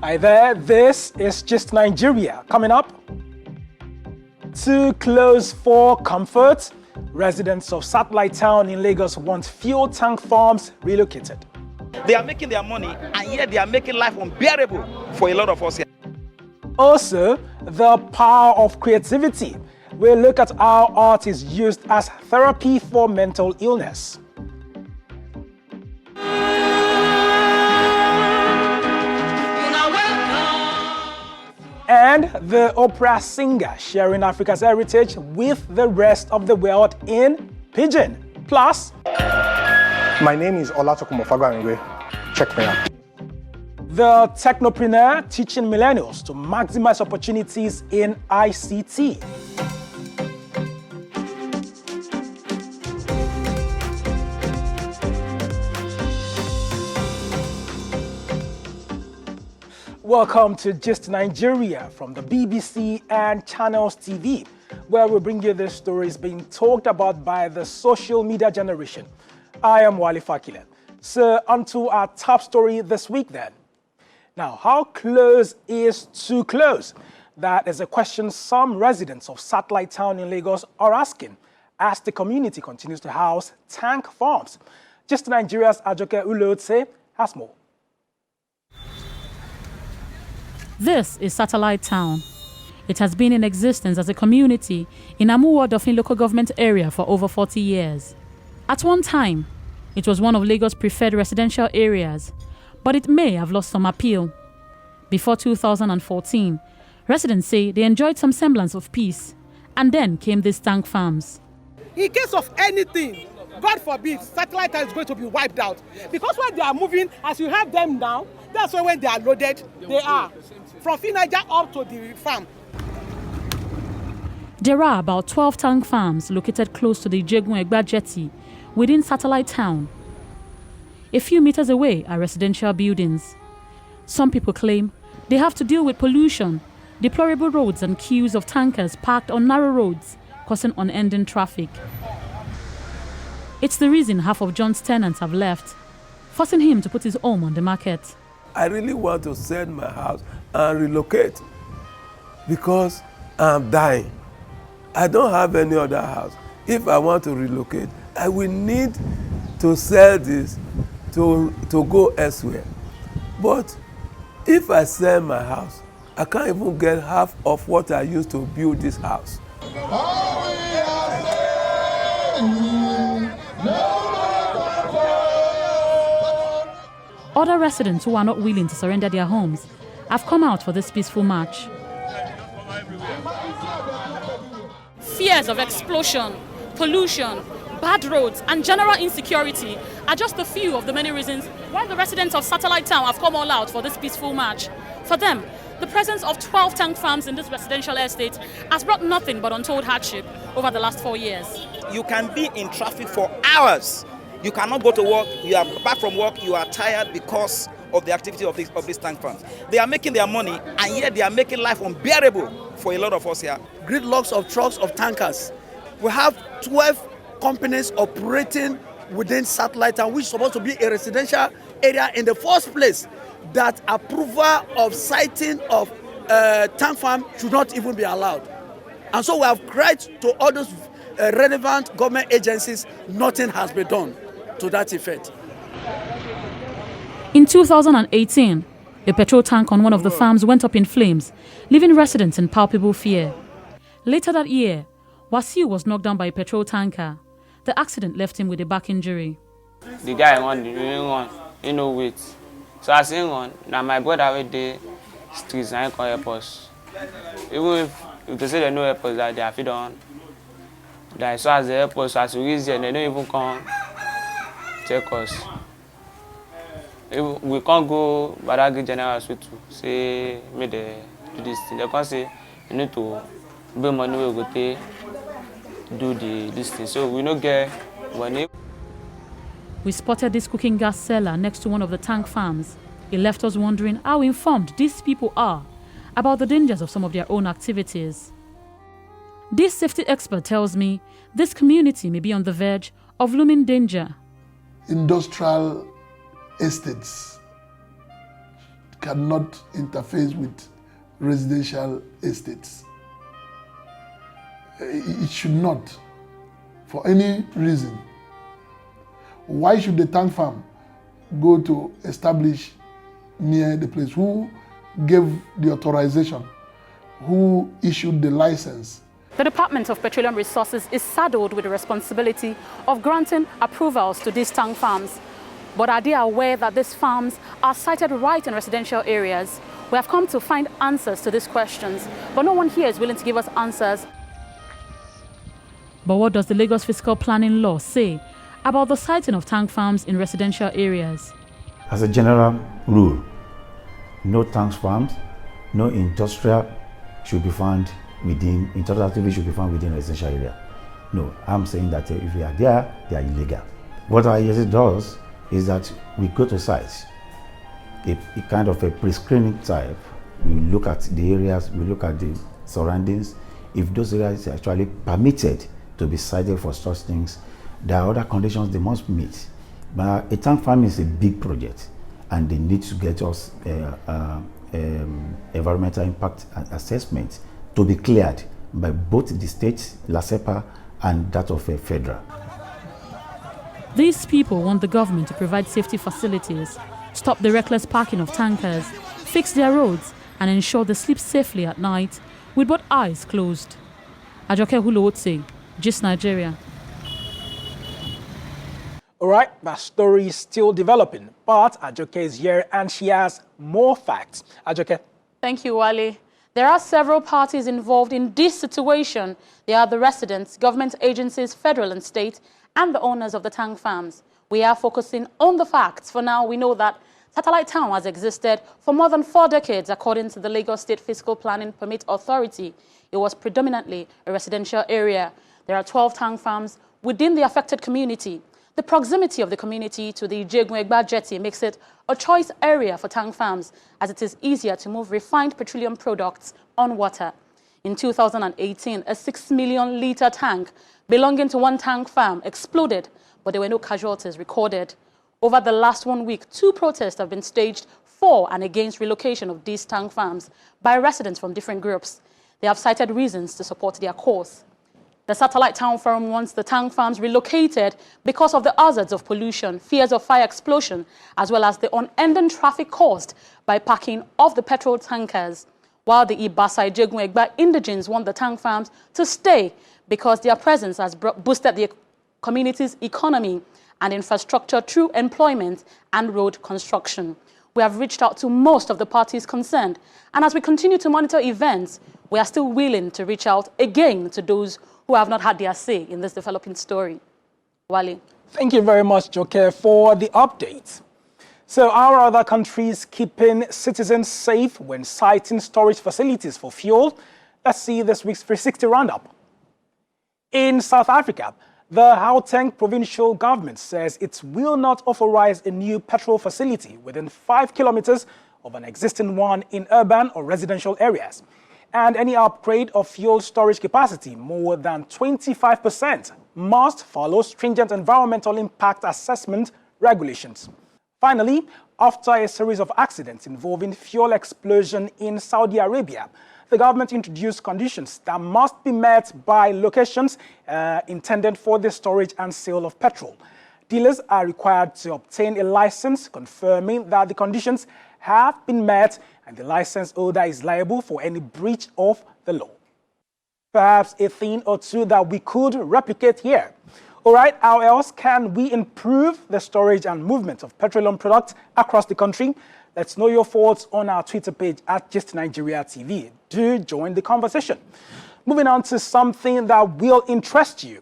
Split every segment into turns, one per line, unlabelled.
Hi there, this is Just Nigeria. Coming up, too close for comfort. Residents of Satellite Town in Lagos want fuel tank farms relocated.
They are making their money, and yet they are making life unbearable for a lot of us here.
Also, the power of creativity. We'll look at how art is used as therapy for mental illness. And the opera singer sharing Africa's heritage with the rest of the world in Pidgin. Plus,
my name is Olatokunbo Fagbamigbe. Check me out.
The technopreneur teaching millennials to maximize opportunities in ICT. Welcome to Just Nigeria from the BBC and Channels TV, where we bring you the stories being talked about by the social media generation. I am Wale Fakile. So, onto our top story this week then. Now, how close is too close? That is a question some residents of Satellite Town in Lagos are asking as the community continues to house tank farms. Just Nigeria's Ajoke Ulotse has more.
This is Satellite Town. It has been in existence as a community in Amuwo-Odofin local government area for over 40 years. At one time, it was one of Lagos' preferred residential areas, but it may have lost some appeal. Before 2014, residents say they enjoyed some semblance of peace, and then came these tank farms.
In case of anything, God forbid, Satellite Town is going to be wiped out. Because when they are moving, as you have them now, that's why when they are loaded, they are. From Finaja up to the farm.
There are about 12 tank farms located close to the Ijegun-Egba jetty within Satellite Town. A few meters away are residential buildings. Some people claim they have to deal with pollution, deplorable roads and queues of tankers parked on narrow roads, causing unending traffic. It's the reason half of John's tenants have left, forcing him to put his home on the market.
I really want to sell my house and relocate because I'm dying. I don't have any other house. If I want to relocate, I will need to sell this to go elsewhere. But if I sell my house, I can't even get half of what I used to build this house.
Other residents who are not willing to surrender their homes have come out for this peaceful march. Fears of explosion, pollution, bad roads and general insecurity are just a few of the many reasons why the residents of Satellite Town have come all out for this peaceful march. For them, the presence of 12 tank farms in this residential estate has brought nothing but untold hardship over the last 4 years.
You can be in traffic for hours. You cannot go to work. You are back from work. You are tired because of the activity of these tank farms. They are making their money, and yet they are making life unbearable for a lot of us here.
Gridlocks of trucks of tankers. We have 12 companies operating within Satellite Town, which is supposed to be a residential area in the first place. That approval of siting of tank farm should not even be allowed. And so we have cried to all those relevant government agencies. Nothing has been done to that effect.
In 2018, a petrol tank on one of the farms went up in flames, leaving residents in palpable fear. Later that year, Wasiu was knocked down by a petrol tanker. The accident left him with a back injury.
The guy won the one, wait. So I sing on, now my brother with the streets and can help us. Even if they say they know help us, that they are feed on. That so as they help us, as we reach there, they don't even come check us. If we can't go Badagry General Hospital, say, may they do this thing. They can't say, you need to bring money, we go to do this thing. So we don't get money.
We spotted this cooking gas seller next to one of the tank farms. It left us wondering how informed these people are about the dangers of some of their own activities. This safety expert tells me this community may be on the verge of looming danger.
Industrial estates cannot interface with residential estates. It should not, for any reason. Why should the tank farm go to establish near the place? Who gave the authorization? Who issued the license?
The Department of Petroleum Resources is saddled with the responsibility of granting approvals to these tank farms. But are they aware that these farms are sited right in residential areas? We have come to find answers to these questions, but no one here is willing to give us answers. But what does the Lagos Fiscal Planning Law say about the siting of tank farms in residential areas?
As a general rule, no tank farms, no industrial should be found within, industrial activity should be found within residential area. No, I'm saying that if they are there, they are illegal. What our agency does is that we go to sites, a kind of a pre-screening type. We look at the areas, we look at the surroundings. If those areas are actually permitted to be sited for such things, there are other conditions they must meet. But a tank farm is a big project, and they need to get us environmental impact assessment to be cleared by both the state, LASEPA, and that of a federal.
These people want the government to provide safety facilities, stop the reckless parking of tankers, fix their roads, and ensure they sleep safely at night with both eyes closed. Ajoke Hulotse, Gist Nigeria.
All right, that story is still developing, but Ajoke is here and she has more facts. Ajoke.
Thank you, Wale. There are several parties involved in this situation. They are the residents, government agencies, federal and state, and the owners of the tank farms. We are focusing on the facts. For now, we know that Satellite Town has existed for more than 4 decades, according to the Lagos State Fiscal Planning Permit Authority. It was predominantly a residential area. There are 12 tank farms within the affected community. The proximity of the community to the Ijegun-Egba jetty makes it a choice area for tank farms, as it is easier to move refined petroleum products on water. In 2018, a 6 million litre tank belonging to one tank farm exploded, but there were no casualties recorded. Over the last 1 week, 2 protests have been staged for and against relocation of these tank farms by residents from different groups. They have cited reasons to support their cause. The Satellite Town Forum wants the tank farms relocated because of the hazards of pollution, fears of fire explosion, as well as the unending traffic caused by parking of the petrol tankers. While the Ibasa Ijegun-Egba indigenes want the tank farms to stay because their presence has boosted the community's economy and infrastructure through employment and road construction. We have reached out to most of the parties concerned, and as we continue to monitor events, we are still willing to reach out again to those who have not had their say in this developing story. Wale.
Thank you very much, Joke, for the update. So, are other countries keeping citizens safe when siting storage facilities for fuel? Let's see this week's 360 roundup. In South Africa, the Gauteng provincial government says it will not authorize a new petrol facility within 5 kilometers of an existing one in urban or residential areas. And any upgrade of fuel storage capacity more than 25% must follow stringent environmental impact assessment regulations. Finally, after a series of accidents involving fuel explosion in Saudi Arabia, the government introduced conditions that must be met by locations intended for the storage and sale of petrol. Dealers are required to obtain a license confirming that the conditions have been met and the license holder is liable for any breach of the law. Perhaps a thing or two that we could replicate here. All right, how else can we improve the storage and movement of petroleum products across the country? Let's know your thoughts on our Twitter page at Gist Nigeria TV. Do join the conversation. Moving on to something that will interest you.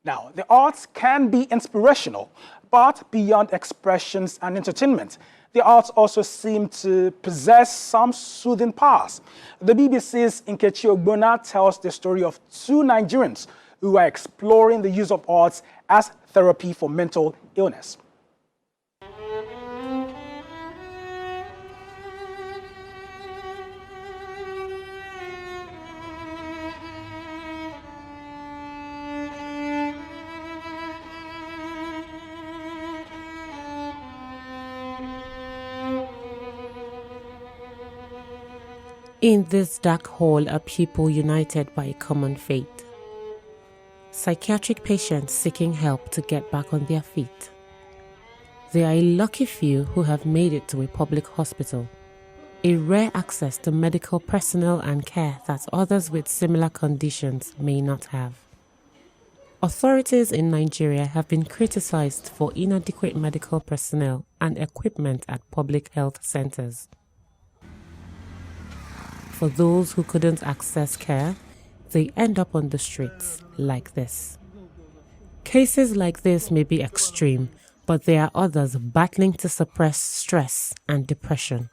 Now, the arts can be inspirational, but beyond expressions and entertainment, the arts also seem to possess some soothing powers. The BBC's Nkechi Ogbonna tells the story of 2 Nigerians who are exploring the use of arts as therapy for mental illness.
In this dark hall are people united by a common fate. Psychiatric patients seeking help to get back on their feet. There are a lucky few who have made it to a public hospital, a rare access to medical personnel and care that others with similar conditions may not have. Authorities in Nigeria have been criticized for inadequate medical personnel and equipment at public health centers. For those who couldn't access care, they end up on the streets like this. Cases like this may be extreme, but there are others battling to suppress stress and depression.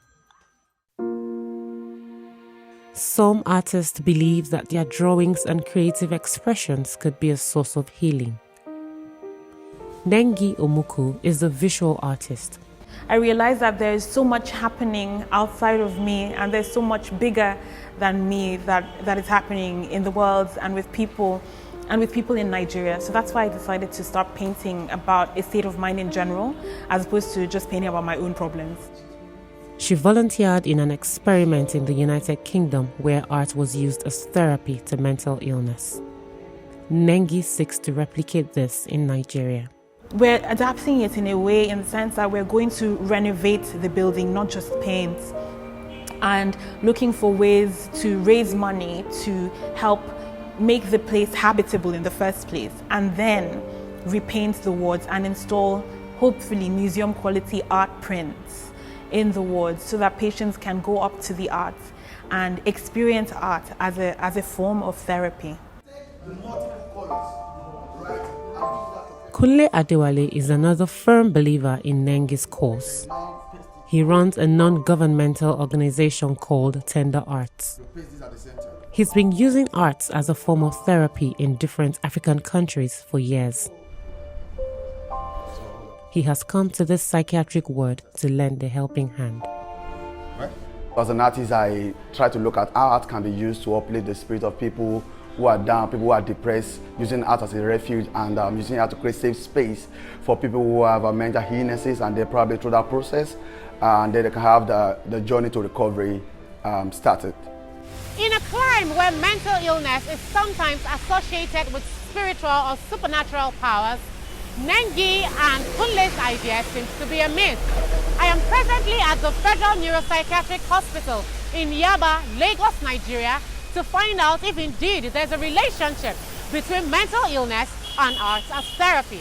Some artists believe that their drawings and creative expressions could be a source of healing. Nengi Omuku is a visual artist.
I realized that there is so much happening outside of me, and there's so much bigger than me that is happening in the world and with people in Nigeria. So that's why I decided to start painting about a state of mind in general, as opposed to just painting about my own problems.
She volunteered in an experiment in the United Kingdom where art was used as therapy to mental illness. Nengi seeks to replicate this in Nigeria.
We're adapting it in a way, in the sense that we're going to renovate the building, not just paint, and looking for ways to raise money to help make the place habitable in the first place, and then repaint the wards and install, hopefully, museum quality art prints in the wards so that patients can go up to the art and experience art as a form of therapy.
Kunle Adewale is another firm believer in Nengi's cause. He runs a non-governmental organization called Tender Arts. He's been using arts as a form of therapy in different African countries for years. He has come to this psychiatric ward to lend a helping hand.
As an artist, I try to look at how art can be used to uplift the spirit of people who are down, people who are depressed, using art as a refuge, and using art to create safe space for people who have mental illnesses, and they're probably through that process, and then they can have the journey to recovery started.
In a climb where mental illness is sometimes associated with spiritual or supernatural powers, Nengi and Kunle's idea seems to be a myth. I am presently at the Federal Neuropsychiatric Hospital in Yaba, Lagos, Nigeria, to find out if indeed there's a relationship between mental illness and art as therapy.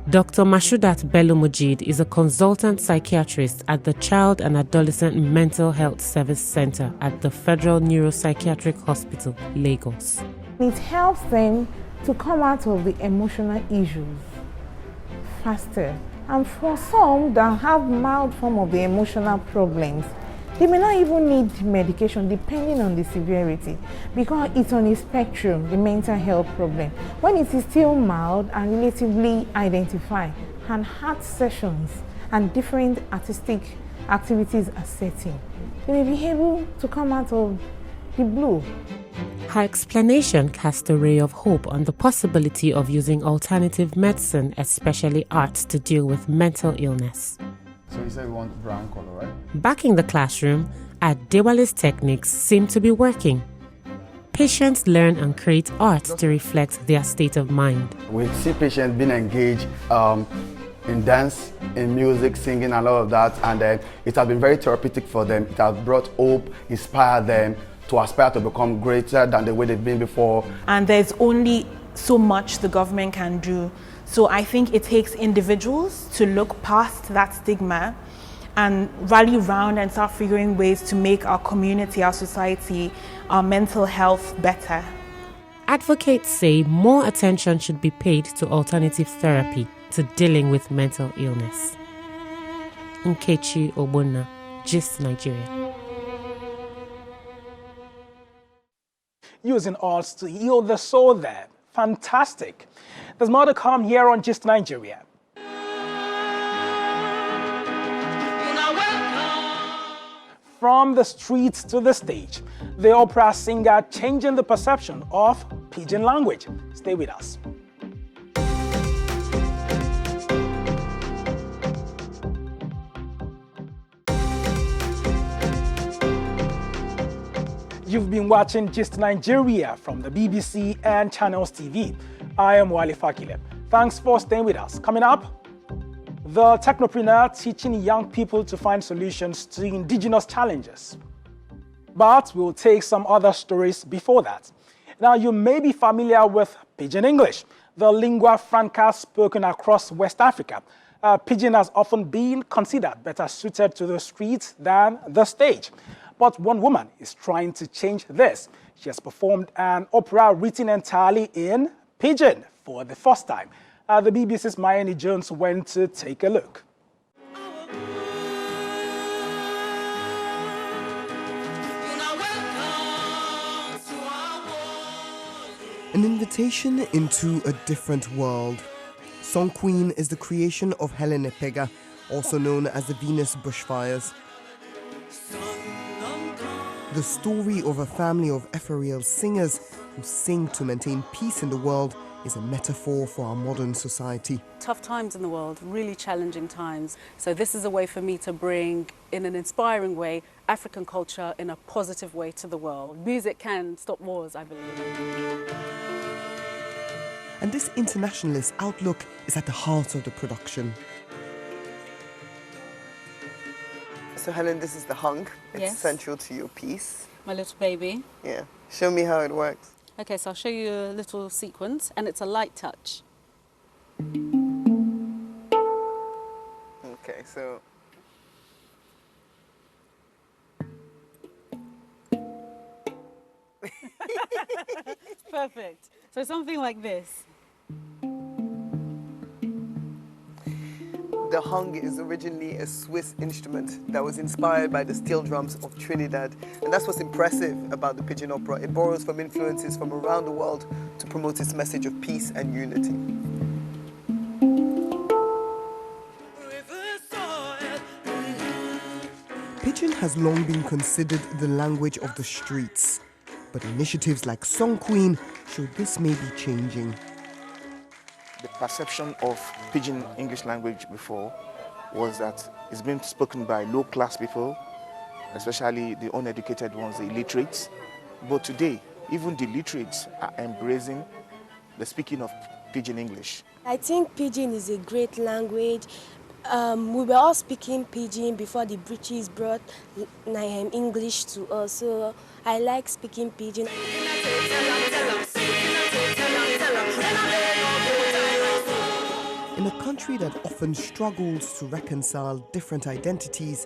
Dr. Mashudat Bello Mujid is a consultant psychiatrist at the Child and Adolescent Mental Health Service Center at the Federal Neuropsychiatric Hospital, Lagos.
It helps them to come out of the emotional issues faster. And for some that have mild form of the emotional problems, they may not even need medication depending on the severity, because it's on a spectrum, the mental health problem. When it is still mild and relatively identified, and art sessions and different artistic activities are setting, they may be able to come out of the blue.
Her explanation cast a ray of hope on the possibility of using alternative medicine, especially art, to deal with mental illness.
So you said we want brown color, right?
Back in the classroom, Adewale's techniques seem to be working. Patients learn and create art to reflect their state of mind.
We see patients being engaged in dance, in music, singing, and all of that, and then it has been very therapeutic for them. It has brought hope, inspired them to aspire to become greater than the way they've been before.
And there's only so much the government can do. So I think it takes individuals to look past that stigma and rally around and start figuring ways to make our community, our society, our mental health better.
Advocates say more attention should be paid to alternative therapy to dealing with mental illness. Nkechi Obona, Gist Nigeria.
Using arts to heal the soul there. Fantastic. There's more to come here on Gist Nigeria. From the streets to the stage, the opera singer changing the perception of Pidgin language. Stay with us. You've been watching Gist Nigeria from the BBC and Channels TV. I am Wale Fakile. Thanks for staying with us. Coming up, the technopreneur teaching young people to find solutions to indigenous challenges. But we'll take some other stories before that. Now, you may be familiar with Pidgin English, the lingua franca spoken across West Africa. Pidgin has often been considered better suited to the streets than the stage. But one woman is trying to change this. She has performed an opera written entirely in Pidgin for the first time. The BBC's Mayeni Jones went to take a look.
An invitation into a different world. Song Queen is the creation of Helen Epega, also known as the Venus Bushfires. The story of a family of ethereal singers who sing to maintain peace in the world is a metaphor for our modern society.
Tough times in the world, really challenging times. So this is a way for me to bring, in an inspiring way, African culture in a positive way to the world. Music can stop wars, I believe.
And this internationalist outlook is at the heart of the production.
So Helen, this is the hung. It's
Yes.
central to your piece.
My little baby.
Yeah. Show me how it works.
Okay, so I'll show you a little sequence, and it's a light touch.
Okay, so
Perfect. So something like this.
the hung is originally a Swiss instrument that was inspired by the steel drums of Trinidad. And that's what's impressive about the Pidgin opera. It borrows from influences from around the world to promote its message of peace and unity.
Pidgin has long been considered the language of the streets, but initiatives like Song Queen show this may be changing.
The perception of Pidgin English language before was that it's been spoken by low-class people, especially the uneducated ones, the illiterates. But today, even the literates are embracing the speaking of Pidgin English.
I think Pidgin is a great language. We were all speaking Pidgin before the British brought English to us, so I like speaking Pidgin.
In a country that often struggles to reconcile different identities,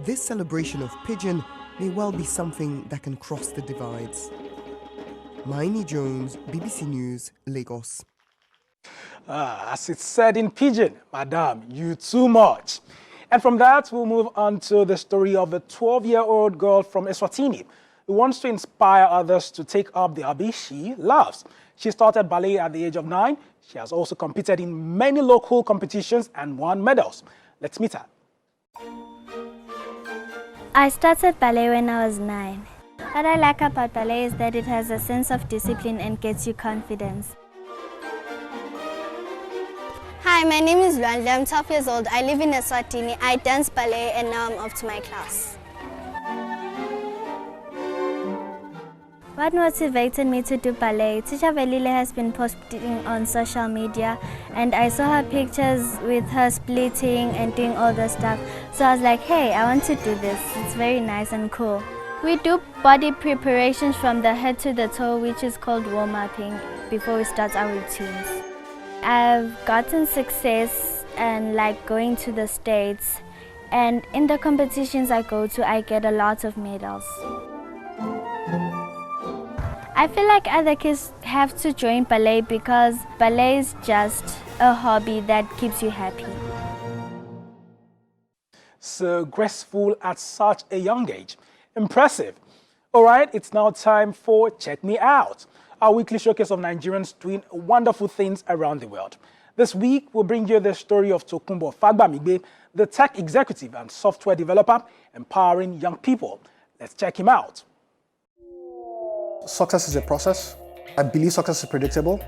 this celebration of Pidgin may well be something that can cross the divides. Mayeni Jones, BBC News, Lagos.
As it's said in Pidgin, Madam, you too much. And from that, we'll move on to the story of a 12-year-old girl from Eswatini who wants to inspire others to take up the hobby she loves. She started ballet at the age of 9. She has also competed in many local competitions and won medals. Let's meet her.
I started ballet when I was 9. What I like about ballet is that it has a sense of discipline and gets you confidence.
Hi, my name is Luanda. I'm 12 years old. I live in Eswatini. I dance ballet and now I'm off to my class.
What motivated me to do ballet? Teacher Velile has been posting on social media and I saw her pictures with her splitting and doing all the stuff. So I was like, hey, I want to do this. It's very nice and cool. We do body preparations from the head to the toe, which is called warm-upping, before we start our routines. I've gotten success and like going to the States, and in the competitions I go to, I get a lot of medals. I feel like other kids have to join ballet because ballet is just a hobby that keeps you happy.
So graceful at such a young age. Impressive. All right, it's now time for Check Me Out, our weekly showcase of Nigerians doing wonderful things around the world. This week, we'll bring you the story of Tokunbo Fagbamigbe, the tech executive and software developer empowering young people. Let's check him out.
Success is a process. I believe success is predictable.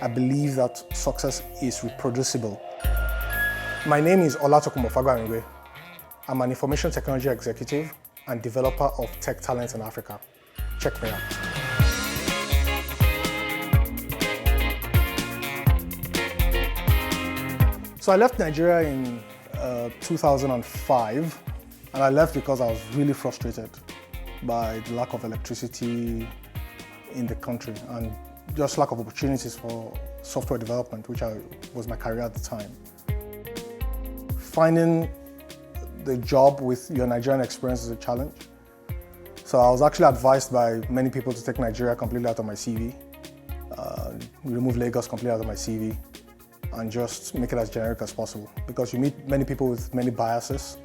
I believe that success is reproducible. My name is Olatokunbo Fagbamigbe. I'm an information technology executive and developer of tech talent in Africa. check me out. So I left Nigeria in 2005, and I left because I was really frustrated by the lack of electricity in the country and just lack of opportunities for software development, which was my career at the time. Finding the job with your Nigerian experience is a challenge. So I was actually advised by many people to take Nigeria completely out of my CV, remove Lagos completely out of my CV, and just make it as generic as possible, because you meet many people with many biases,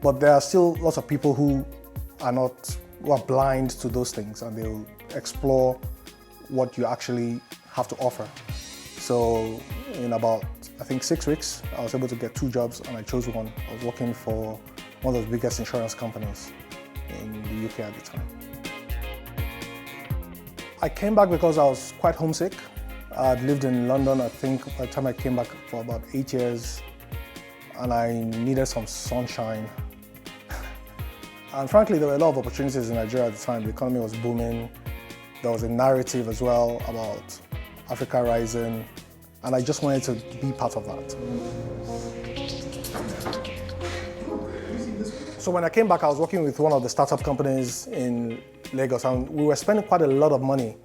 but there are still lots of people who are blind to those things, and they'll explore what you actually have to offer. So in about, I think 6 weeks, I was able to get 2 jobs, and I chose one. I was working for one of the biggest insurance companies in the UK at the time. I came back because I was quite homesick. I'd lived in London, I think, by the time I came back for about 8 years, and I needed some sunshine. And frankly, there were a lot of opportunities in Nigeria at the time. The economy was booming. There was a narrative as well about Africa rising, and I just wanted to be part of that. So when I came back, I was working with one of the startup companies in Lagos, and we were spending quite a lot of money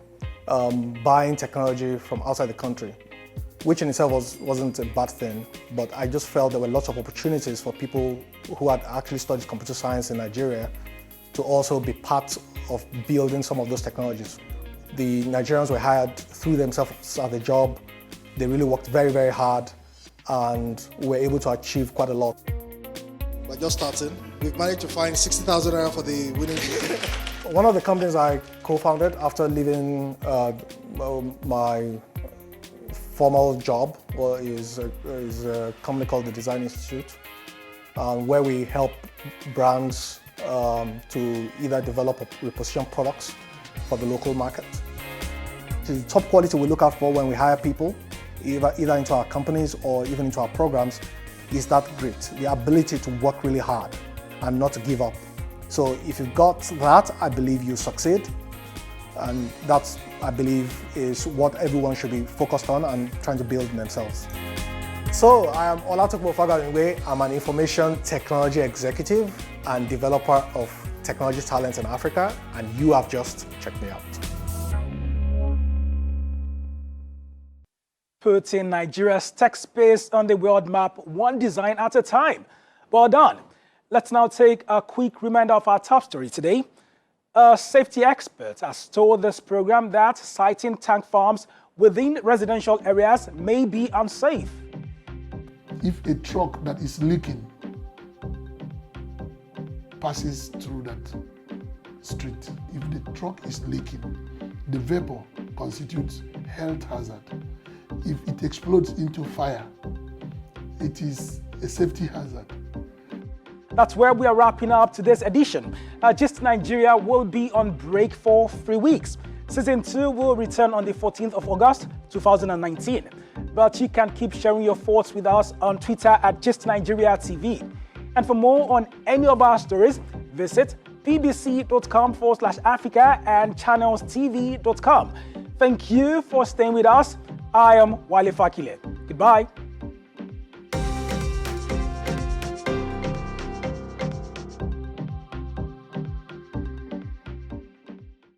buying technology from outside the country, which in itself wasn't a bad thing, but I just felt there were lots of opportunities for people who had actually studied computer science in Nigeria to also be part of building some of those technologies. The Nigerians were hired through themselves at the job. They really worked very, very hard, and were able to achieve quite a lot.
We're just starting. We've managed to find 60,000 naira for the winning deal.
One of the companies I co-founded after leaving my formal job is a company called the Design Institute, where we help brands to either develop or reposition products for the local market. The top quality we look out for when we hire people, either into our companies or even into our programs, is that grit, the ability to work really hard and not to give up. So if you've got that, I believe you succeed. And that, I believe, is what everyone should be focused on and trying to build in themselves. So I am Olatukbo Fagarinwe. I'm an information technology executive and developer of technology talents in Africa, and you have just checked me out.
Putting Nigeria's tech space on the world map, one design at a time. Well done. Let's now take a quick reminder of our top story today. A safety expert has told this program that siting tank farms within residential areas may be unsafe.
If a truck that is leaking passes through that street, if the truck is leaking, the vapor constitutes health hazard. If it explodes into fire, it is a safety hazard.
That's where we are wrapping up today's edition. Gist Nigeria will be on break for 3 weeks. Season 2 will return on the 14th of August 2019. But you can keep sharing your thoughts with us on Twitter at Gist Nigeria TV. And for more on any of our stories, visit bbc.com/Africa and channelstv.com. Thank you for staying with us. I am Wale Fakile. Goodbye.